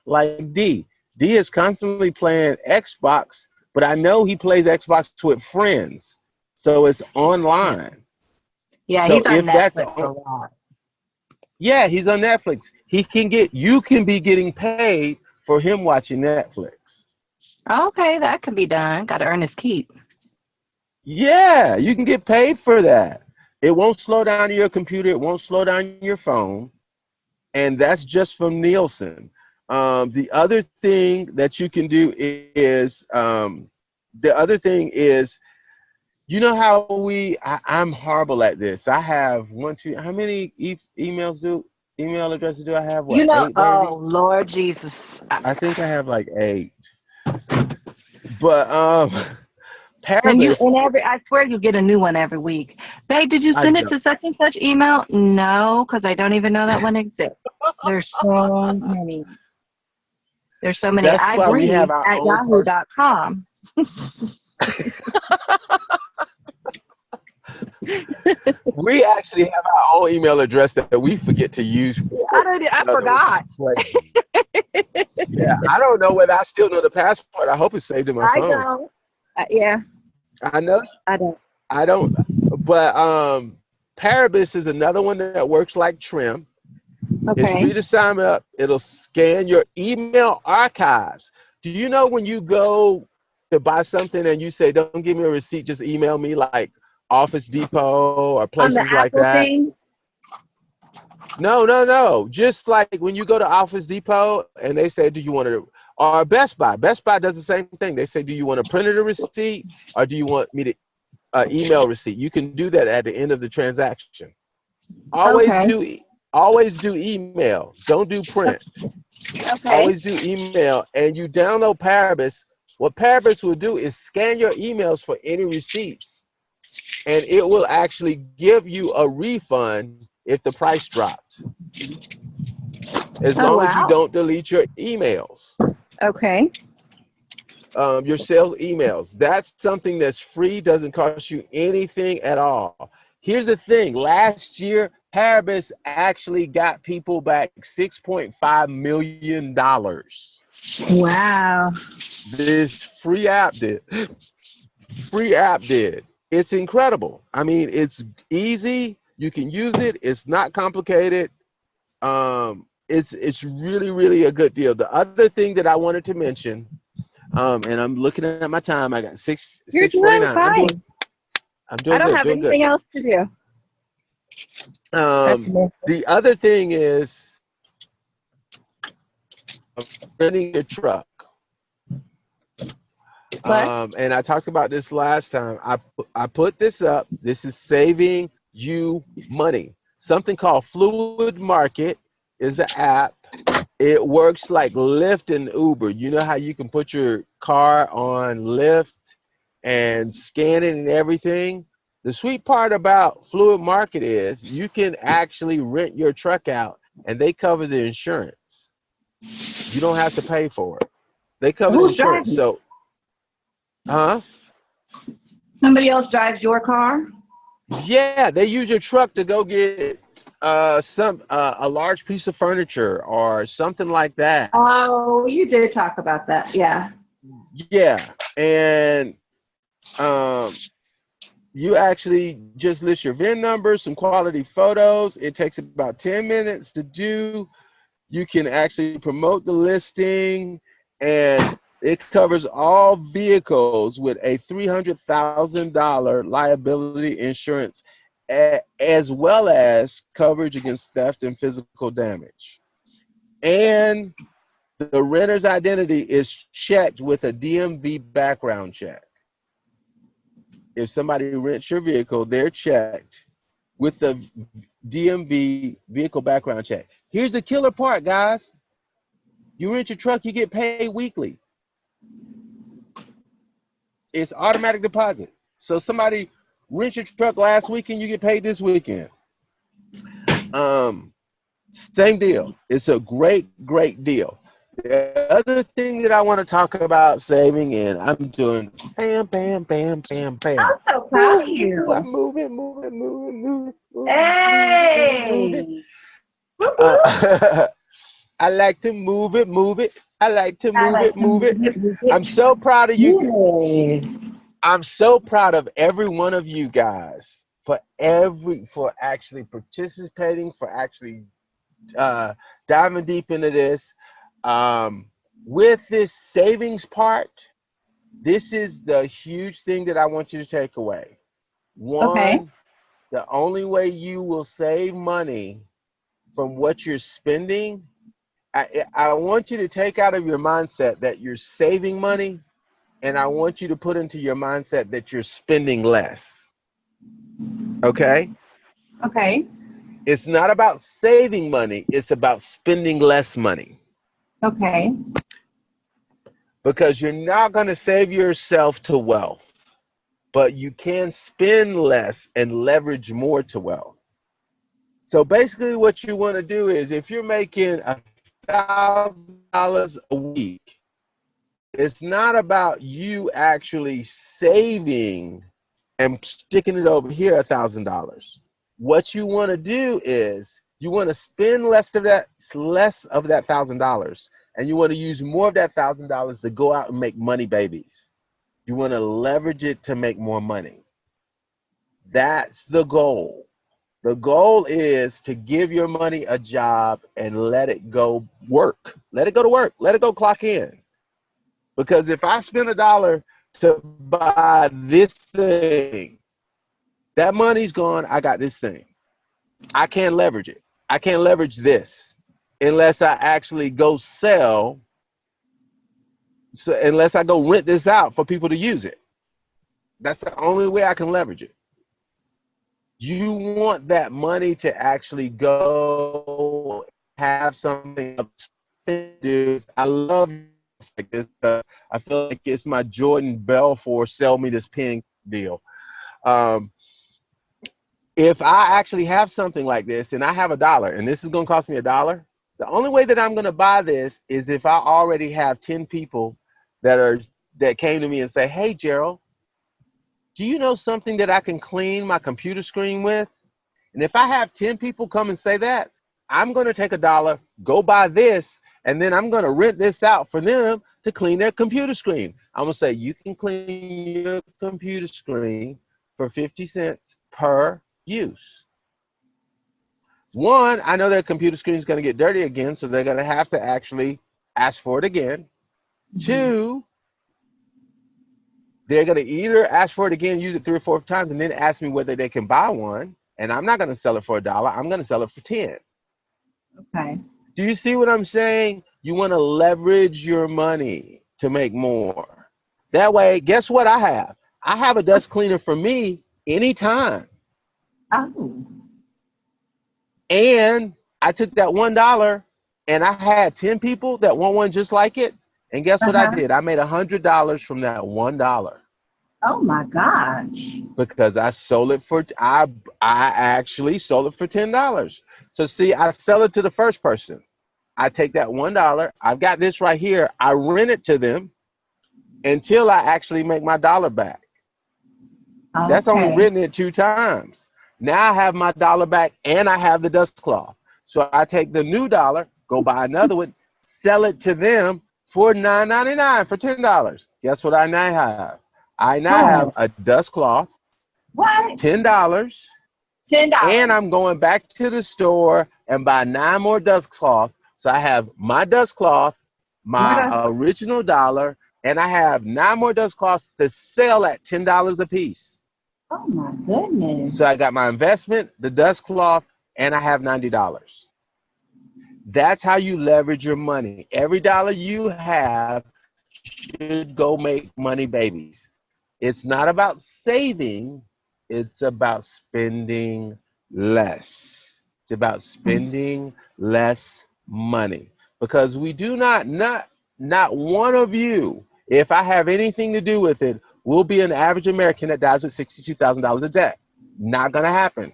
like D is constantly playing Xbox, but I know he plays Xbox with friends, so it's online. Yeah, so he's on Netflix a lot. Yeah, he's on Netflix. You can be getting paid for him watching Netflix. Okay, that can be done. Got to earn his keep. Yeah, you can get paid for that. It won't slow down your computer. It won't slow down your phone. And that's just from Nielsen. The other thing that you can do is, you know how I'm horrible at this. I have how many email addresses do I have? What, 8, baby? Oh, Lord Jesus. I think I have like 8. But, Parabus, I swear you get a new one every week. Babe, did you send it to such and such email? No, because I don't even know that one exists. There's so many. There's so many. That's why we have our at yahoo.com. We actually have our own email address that we forget to use. I forgot. Yeah, I don't know whether I still know the password. I hope it's saved in my phone. I don't. Yeah. I know. I don't. But Parabus is another one that works like Trim. Okay. It's free to sign up. It'll scan your email archives. Do you know when you go to buy something and you say, don't give me a receipt, just email me, like Office Depot or places like that? Thing? No. Just like when you go to Office Depot and they say, do you want to, or Best Buy. Best Buy does the same thing. They say, do you want a printed receipt or do you want me to email receipt? You can do that at the end of the transaction. Always do email. Don't do print. Okay. Always do email, and you download Parabus. What Parabus will do is scan your emails for any receipts, and it will actually give you a refund if the price drops, as long as you don't delete your emails. Okay. Your sales emails. That's something that's free, doesn't cost you anything at all. Here's the thing. Last year, Parabus actually got people back $6.5 million. Wow. This free app did. It's incredible. I mean, it's easy. You can use it. It's not complicated. It's really, really a good deal. The other thing that I wanted to mention, and I'm looking at my time. I got 6:49. I'm doing I don't good, have anything else to do. The other thing is renting a truck. And I talked about this last time. I put this up. This is saving you money. something called Fluid Market is an app. It works like Lyft and Uber. You know how you can put your car on Lyft and scan it and everything? The sweet part about Fluid Market is you can actually rent your truck out and they cover the insurance. You don't have to pay for it. They cover the Who's insurance. driving? So, huh? Somebody else drives your car? Yeah, they use your truck to go get a large piece of furniture or something like that. Oh, you did talk about that. Yeah. Yeah, and um, you actually just list your VIN number, some quality photos. It takes about 10 minutes to do. You can actually promote the listing, and it covers all vehicles with a $300,000 liability insurance, as well as coverage against theft and physical damage. And the renter's identity is checked with a DMV background check. If somebody rents your vehicle, they're checked with the DMV vehicle background check. Here's the killer part, guys. You rent your truck, you get paid weekly. It's automatic deposit. So somebody rent your truck last weekend, you get paid this weekend. Same deal. It's a great, great deal. The other thing that I want to talk about saving, and I'm doing bam, bam, bam, bam, bam. I'm so proud of you. I'm moving. Hey! I like to move it. I like to I move like it. I'm so proud of you. Yay. I'm so proud of every one of you guys for actually participating, for actually diving deep into this. With this savings part, this is the huge thing that I want you to take away. One, Okay. the only way you will save money from what you're spending, I want you to take out of your mindset that you're saving money, and I want you to put into your mindset that you're spending less. Okay? Okay. It's not about saving money, it's about spending less money. Okay. Because you're not going to save yourself to wealth, but you can spend less and leverage more to wealth. So basically what you want to do is, if you're making $1,000 a week, it's not about you actually saving and sticking it over here $1,000. What you want to do is you want to spend less of that $1,000, and you want to use more of that $1,000 to go out and make money babies. You want to leverage it to make more money. That's the goal. The goal is to give your money a job and let it go work. Let it go to work. Let it go clock in. Because if I spend $1 to buy this thing, that money's gone. I got this thing. I can't leverage it. I can't leverage this unless I actually go sell. So unless I go rent this out for people to use it. That's the only way I can leverage it. You want that money to actually go have something. I love like this. I feel like it's my Jordan Belfort sell me this pin deal. If I actually have something like this and I have $1 and this is going to cost me $1, the only way that I'm going to buy this is if I already have 10 people that came to me and say, hey, Gerald, do you know something that I can clean my computer screen with? And if I have 10 people come and say that, I'm going to take $1, go buy this, and then I'm going to rent this out for them to clean their computer screen. I'm going to say, you can clean your computer screen for 50 cents per use. One, I know their computer screen is going to get dirty again, so they're going to have to actually ask for it again. Two, they're going to either ask for it again, use it 3 or 4 times, and then ask me whether they can buy one. And I'm not going to sell it for $1. I'm going to sell it for 10. Okay. Do you see what I'm saying? You want to leverage your money to make more. That way, guess what I have? I have a dust cleaner for me anytime. Oh. And I took that $1 and I had 10 people that want one just like it. And guess what I Uh-huh. did? I made $100 from that $1 Oh my gosh. because I sold it for I actually sold it for $10. So see, I sell it to the first person. I take that $1. I've got this right here. I rent it to them until I actually make my dollar back. That's only Okay. written it 2 times. Now I have my dollar back and I have the dust cloth. So I take the new dollar, go buy another one, sell it to them for $9.99 for $10. Guess what I now have? I now have What? a dust cloth, What? $10, and $10. I'm going back to the store and buy 9 more dust cloth. So I have my dust cloth, What my a, original dollar, and I have 9 more dust cloths to sell at $10 a piece. oh my goodness. So I got my investment, the dust cloth, and I have $90. That's how you leverage your money. Every dollar you have should go make money babies. It's not about saving, it's about spending less. It's about spending less money. Because we do not one of you, if I have anything to do with it, will be an average American that dies with $62,000 of debt. Not gonna happen.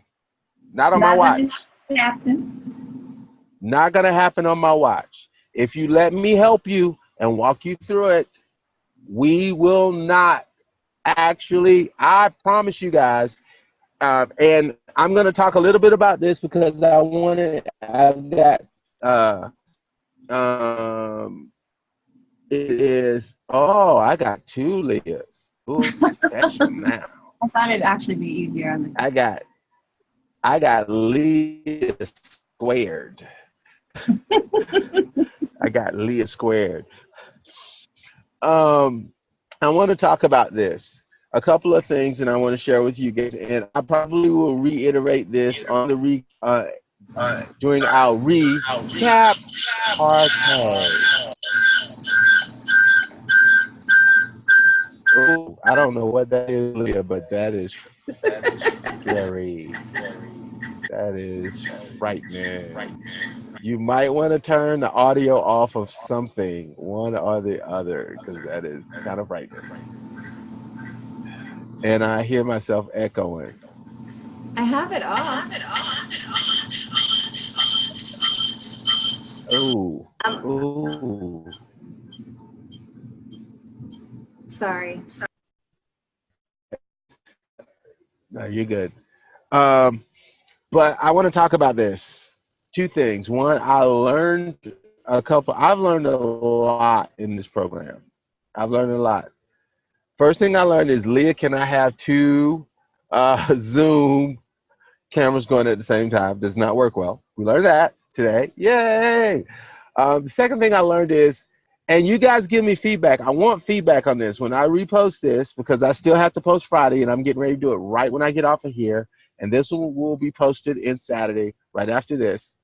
Not on my Not gonna watch. happen. Not gonna happen on my watch. If you let me help you and walk you through it, we will not actually, I promise you guys, and I'm going to talk a little bit about this because I've got, uh, um, it is, oh, I got 2 Leahs. Ooh, special now. I thought it'd actually be easier on I got, I got Leah squared. the. I got Leah squared. Um, I want to talk about this. A couple of things, and I want to share with you guys. And I probably will reiterate this on the during our recap party. Oh, I don't know what that is, Leah, but that is scary. That is frightening. You might want to turn the audio off of something, one or the other, because that is kind of frightening. And I hear myself echoing. I have it off. Oh, Um, ooh. Sorry. No, you're good. Um, but I want to talk about this. 2 things. One, I've learned a lot in this program. I've learned a lot. First thing I learned is, Leah, can I have 2 Zoom cameras going at the same time? Does not work well. We learned that today. Yay! The second thing I learned is, and you guys give me feedback. I want feedback on this. When I repost this, because I still have to post Friday, and I'm getting ready to do it right when I get off of here, and this will be posted in Saturday, right after this.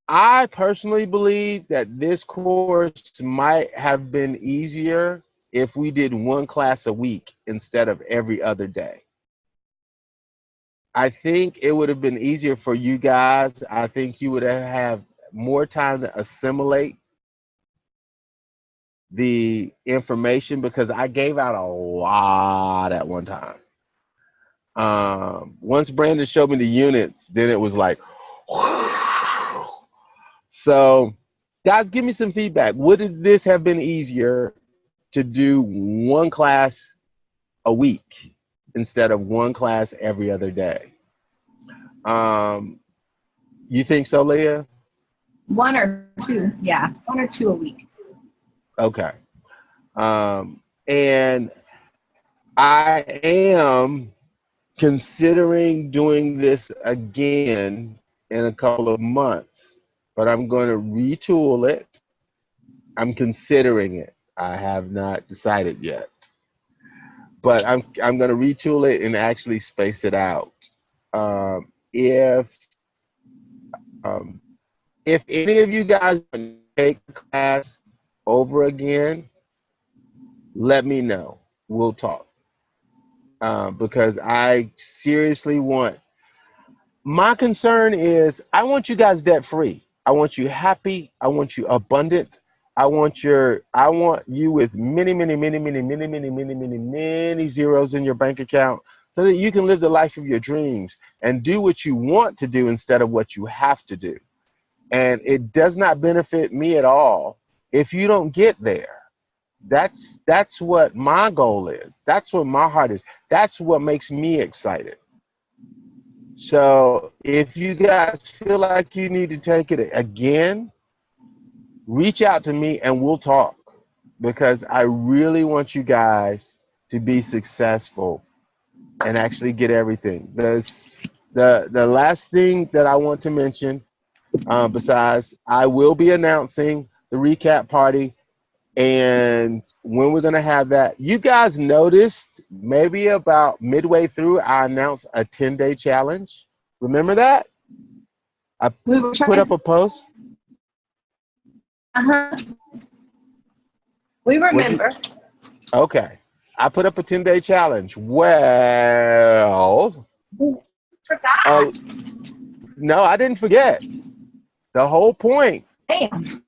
I personally believe that this course might have been easier if we did 1 class a week instead of every other day. I think it would have been easier for you guys. I think you would have more time to assimilate the information because I gave out a lot at one time. Once Brandon showed me the units, then it was like, so guys, give me some feedback. Would this have been easier to do 1 class a week instead of 1 class every other day? You think so, Leah? 1 or 2, yeah, 1 or 2 a week. Okay. And I am considering doing this again in a couple of months, but I'm going to retool it. I'm considering it. I have not decided yet, but I'm going to retool it and actually space it out. If if any of you guys take the class over again, let me know. We'll talk. Because I seriously want, My concern is I want you guys debt free. I want you happy. I want you abundant. I want you with many zeros in your bank account so that you can live the life of your dreams and do what you want to do instead of what you have to do. And it does not benefit me at all if you don't get there. That's what my goal is. That's what my heart is. That's what makes me excited. So if you guys feel like you need to take it again, reach out to me and we'll talk because I really want you guys to be successful and actually get everything. The last thing that I want to mention, besides, I will be announcing the recap party and when we're going to have that. You guys noticed maybe about midway through, I announced a 10-day challenge. Remember that? I We were put trying. up a post. Uh-huh. We remember. Okay. I put up a 10-day challenge. Well, Forgot. no, I didn't forget. The whole point, Damn.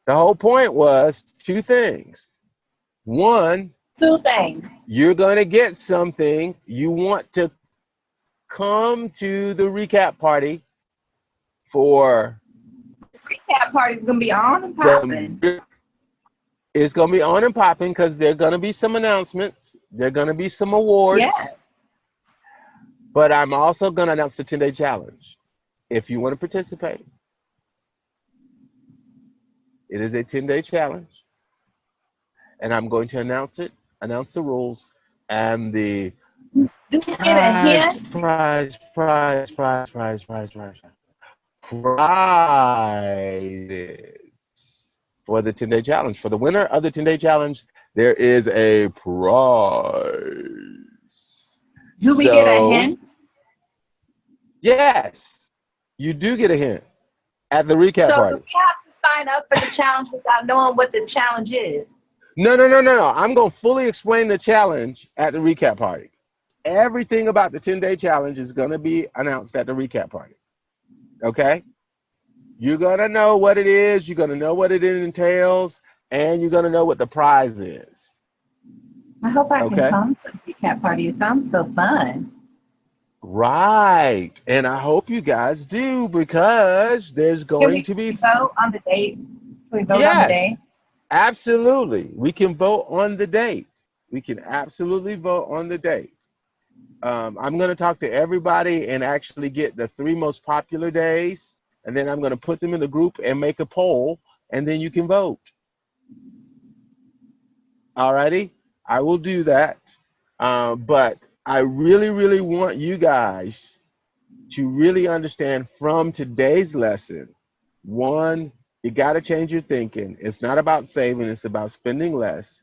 the whole point was two things. One, Two things. you're going to get something. You want to come to the recap party for Recap party's gonna be on and popping. it's going to be on and popping because there are going to be some announcements. There are going to be some awards. Yeah. But I'm also going to announce the 10-day challenge. If you want to participate, it is a 10-day challenge. And I'm going to announce it, announce the rules, and the Do we get a hint? prizes for the 10-day challenge. For the winner of the 10-day challenge, there is a prize. Do we get a hint? Yes, you do get a hint at the recap So do party. we have to sign up for the challenge without knowing what the challenge is? No. I'm going to fully explain the challenge at the recap party. Everything about the 10-day challenge is going to be announced at the recap party. Okay? You're going to know what it is, you're going to know what it entails, and you're going to know what the prize is. I hope I Okay. can come to the recap party. It sounds so fun. Right. And I hope you guys do because there's Can going we to be. vote on the date? Can we vote on the Yes, date? absolutely. We can vote on the date. We can absolutely vote on the date. I'm going to talk to everybody and actually get the 3 most popular days, and then I'm going to put them in the group and make a poll, and then you can vote. Alrighty? I will do that. But I really want you guys to really understand from today's lesson, one, you got to change your thinking. It's not about saving, it's about spending less.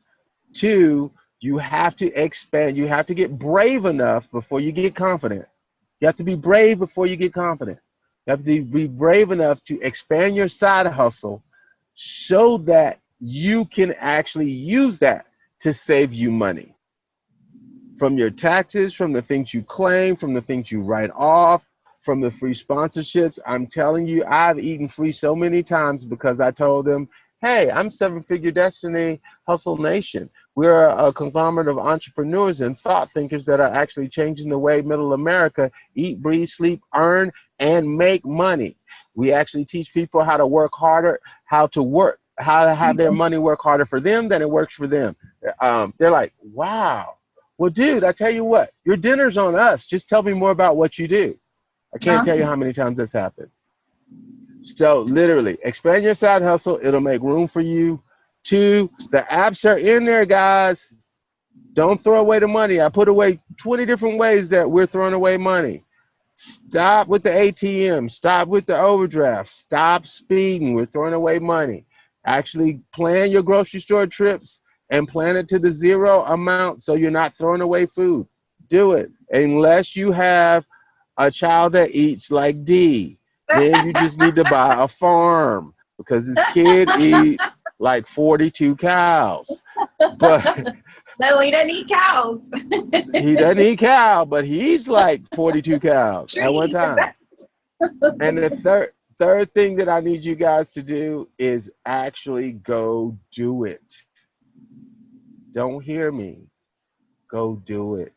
2, you have to expand. You have to get brave enough before you get confident. You have to be brave before you get confident. You have to be brave enough to expand your side hustle so that you can actually use that to save you money. From your taxes, from the things you claim, from the things you write off, from the free sponsorships. I'm telling you, I've eaten free so many times because I told them, hey, I'm 7-Figure Destiny Hustle Nation. We're a conglomerate of entrepreneurs and thought thinkers that are actually changing the way middle America eat, breathe, sleep, earn, and make money. We actually teach people how to work harder, how to have their money work harder for them than it works for them. They're like, wow. Well, dude, I tell you what, your dinner's on us. Just tell me more about what you do. I can't tell you how many times that's happened. So literally, expand your side hustle. It'll make room for you. 2, the apps are in there, guys. Don't throw away the money. I put away 20 different ways that we're throwing away money. Stop with the ATM. Stop with the overdraft. Stop speeding. We're throwing away money. Actually plan your grocery store trips and plan it to the 0 amount so you're not throwing away food. Do it. Unless you have a child that eats like D, then you just need to buy a farm because this kid eats like 42 cows. But No, he doesn't eat cows. he doesn't eat cow, but he eats like 42 cows at one time. And the third thing that I need you guys to do is actually go do it. Don't hear me. Go do it.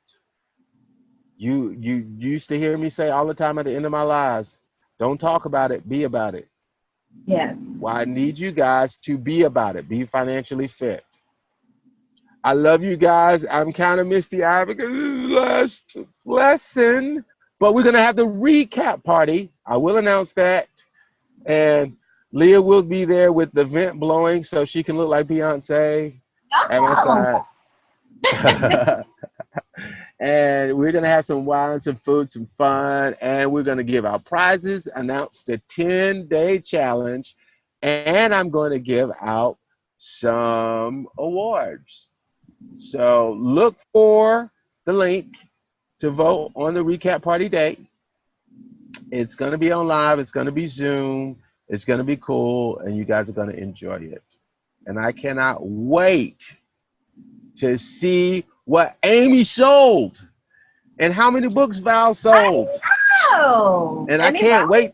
You used to hear me say all the time at the end of my lives, don't talk about it, be about it. Yes. Well, I need you guys to be about it. Be financially fit. I love you guys. I'm kind of misty-eyed because this is the last lesson. But we're going to have the recap party. I will announce that. And Leah will be there with the vent blowing so she can look like Beyonce at my side. And we're going to have some wine, some food, some fun. And we're going to give out prizes, announce the 10-day challenge. And I'm going to give out some awards. So look for the link to vote on the recap party date. It's going to be on live. It's going to be Zoom. It's going to be cool, and you guys are going to enjoy it. And I cannot wait to see what Amy sold and how many books Val sold. Oh, And I can't wait.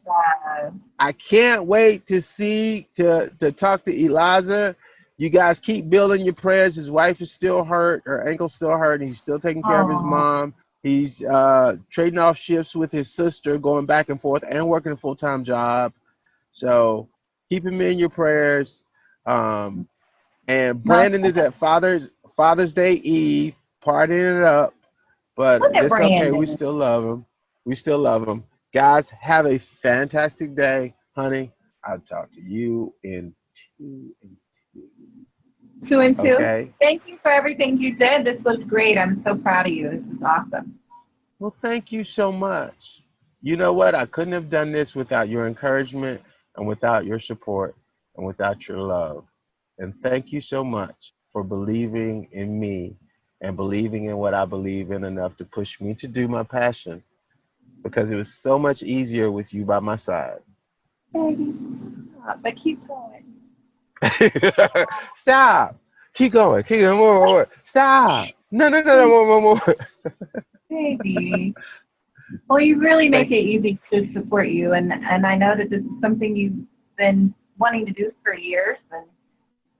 I can't wait to see, to talk to Eliza. You guys keep building your prayers. His wife is still hurt. Her ankle's still hurt. And he's still taking care of his mom. He's trading off shifts with his sister, going back and forth and working a full-time job. So keep him in your prayers. And Brandon is at Father's Day Eve, partying it up. But it's okay. We still love him. We still love him. Guys, have a fantastic day. Honey, I'll talk to you in 2 and 2. 2 and 2. Okay. Thank you for everything you did. This was great. I'm so proud of you. This is awesome. Well, thank you so much. You know what? I couldn't have done this without your encouragement and without your support and without your love. And thank you so much for believing in me and believing in what I believe in enough to push me to do my passion, because it was so much easier with you by my side. Baby, but keep going. Stop. Keep going. Keep going. More. Stop. No, more. Baby. Well, you really make it easy to support you, and I know that this is something you've been wanting to do for years, and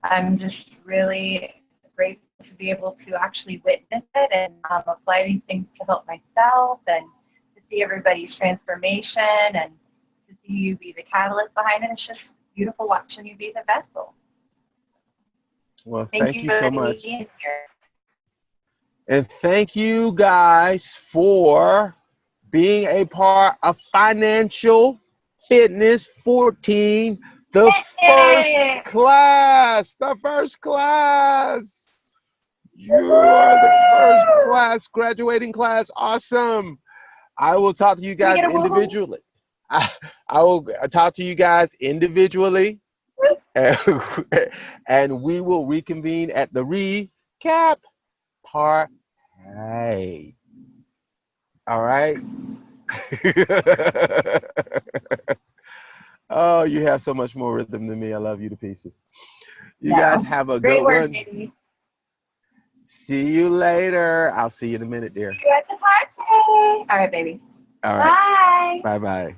I'm just really grateful to be able to actually witness it and apply these things to help myself, and to see everybody's transformation, and to see you be the catalyst behind it. It's just beautiful watching you be the vessel. Well, thank you so much. Being here. And thank you guys for being a part of Financial Fitness 14, the first class. The first class. You are the first class, graduating class. Awesome. I will talk to you guys individually. I will talk to you guys individually. And we will reconvene at the recap party. All right. Oh, you have so much more rhythm than me. I love you to pieces. You guys have a Great good work, one. baby. See you later. I'll see you in a minute, dear. See you at the party. All right, baby. All right. Bye. Bye-bye.